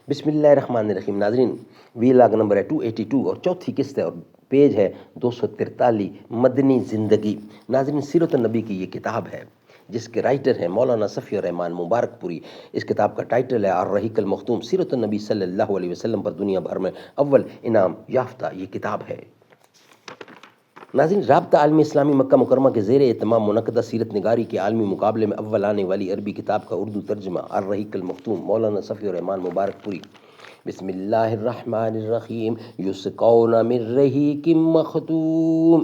بسم اللہ الرحمن الرحیم. ناظرین، ویلاگ نمبر ہے 282 اور چوتھی قسط ہے اور پیج ہے 243، مدنی زندگی. ناظرین، سیرت النبی کی یہ کتاب ہے جس کے رائٹر ہیں مولانا صفی الرحمان مبارک پوری. اس کتاب کا ٹائٹل ہے الرحیق المختوم، سیرت النبی صلی اللہ علیہ وسلم پر دنیا بھر میں اول انعام یافتہ یہ کتاب ہے. ناظرین، رابطہ عالمی اسلامی مکہ مکرمہ کے زیر اہتمام منعقدہ سیرت نگاری کے عالمی مقابلے میں اول آنے والی عربی کتاب کا اردو ترجمہ الرحیق المختوم، مولانا صفی الرحمان مبارک پوری. بسم اللہ الرحمن الرحیم. یسقون من رحیق مختوم،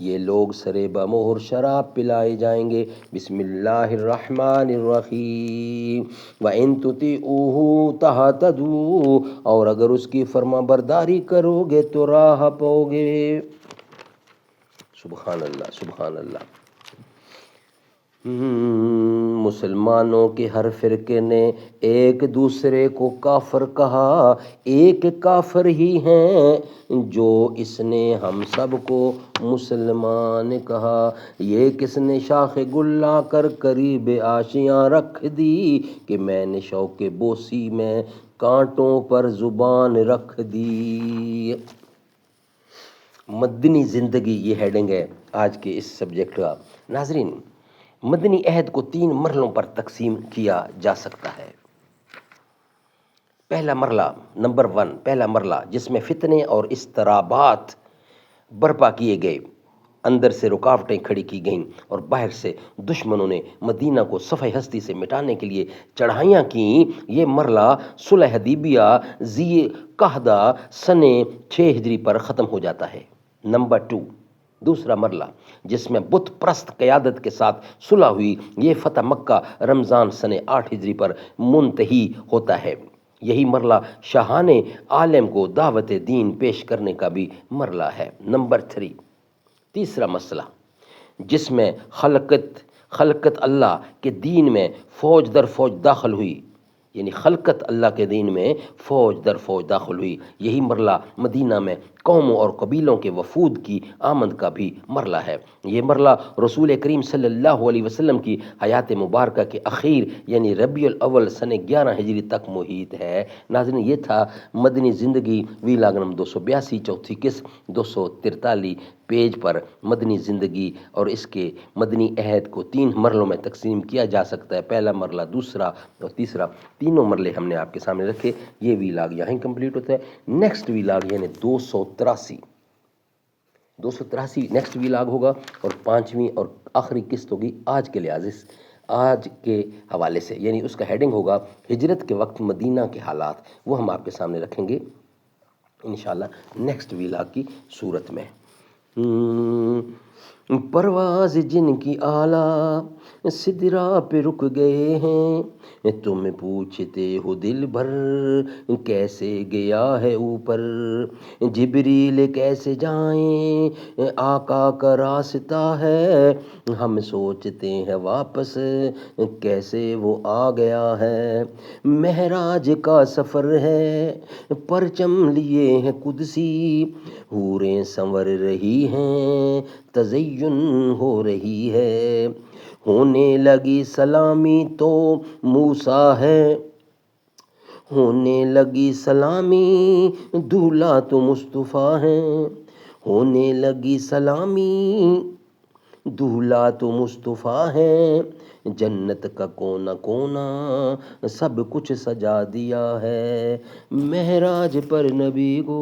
یہ لوگ سرے بمہر شراب پلائے جائیں گے. بسم اللہ الرحمن الرحیم. وَإِن تُطِيعُوهُ تَهْتَدُوا، اور اگر اس کی فرما برداری کرو گے تو راہ پاؤ گے. سبحان اللہ، سبحان اللہ. مسلمانوں کے ہر فرقے نے ایک دوسرے کو کافر کہا، ایک کافر ہی ہیں جو اس نے ہم سب کو مسلمان کہا. یہ کس نے شاخ گل لا کر قریب آشیاں رکھ دی، کہ میں نے شوق بوسی میں کانٹوں پر زبان رکھ دی. مدنی زندگی یہ ہیڈنگ ہے آج کے اس سبجیکٹ کا. ناظرین، مدنی عہد کو 3 مرحلوں پر تقسیم کیا جا سکتا ہے. پہلا مرحلہ، نمبر 1، پہلا مرحلہ جس میں فتنے اور اضطرابات برپا کیے گئے، اندر سے رکاوٹیں کھڑی کی گئیں اور باہر سے دشمنوں نے مدینہ کو صفحہ ہستی سے مٹانے کے لیے چڑھائیاں کیں. یہ مرحلہ صلح حدیبیہ ذی قعدہ سن 6 ہجری پر ختم ہو جاتا ہے. نمبر 2، دوسرا مرحلہ جس میں بت پرست قیادت کے ساتھ صلح ہوئی، یہ فتح مکہ رمضان سن 8 ہجری پر منتہی ہوتا ہے. یہی مرحلہ شاہان عالم کو دعوت دین پیش کرنے کا بھی مرحلہ ہے. نمبر 3، تیسرا مسئلہ جس میں خلقت اللہ کے دین میں فوج در فوج داخل ہوئی، یعنی خلقت اللہ کے دین میں فوج در فوج داخل ہوئی. یہی مرحلہ مدینہ میں قوموں اور قبیلوں کے وفود کی آمد کا بھی مرحلہ ہے. یہ مرحلہ رسول کریم صلی اللہ علیہ وسلم کی حیات مبارکہ کے اخیر یعنی ربیع الاول سن 11 ہجری تک محیط ہے. ناظرین، یہ تھا مدنی زندگی ویلاگ نمبر 282، چوتھی قسط 243 پیج پر مدنی زندگی. اور اس کے مدنی عہد کو 3 مرحلوں میں تقسیم کیا جا سکتا ہے. پہلا مرحلہ، دوسرا اور تیسرا، تینوں مرحلے ہم نے آپ کے سامنے رکھے. یہ ویلاگ یہیں کمپلیٹ ہوتا ہے. نیکسٹ ویلاگ یعنی 283 نیکسٹ ویلاگ ہوگا اور 5ویں اور آخری قسط ہوگی آج کے لحاظ سے، آج کے حوالے سے، یعنی اس کا ہیڈنگ ہوگا ہجرت کے وقت مدینہ کے حالات. وہ ہم آپ کے سامنے رکھیں گے انشاءاللہ نیکسٹ ویلاگ کی صورت میں. پرواز جن کی اعلیٰ سدرا پہ رک گئے ہیں، تم پوچھتے ہو دل بھر کیسے گیا ہے اوپر. جبریل کیسے جائیں آقا کا راستہ ہے، ہم سوچتے ہیں واپس کیسے وہ آ گیا ہے. معراج کا سفر ہے پرچم لیے ہیں قدسی، حوریں سنور رہی ہیں تزین ہو رہی ہے. ہونے لگی سلامی تو موسیٰ ہے، ہونے لگی سلامی دولہا تو مصطفیٰ ہیں. ہونے لگی سلامی دولہا تو مصطفیٰ ہیں، جنت کا کونا کونا سب کچھ سجا دیا ہے. معراج پر نبی کو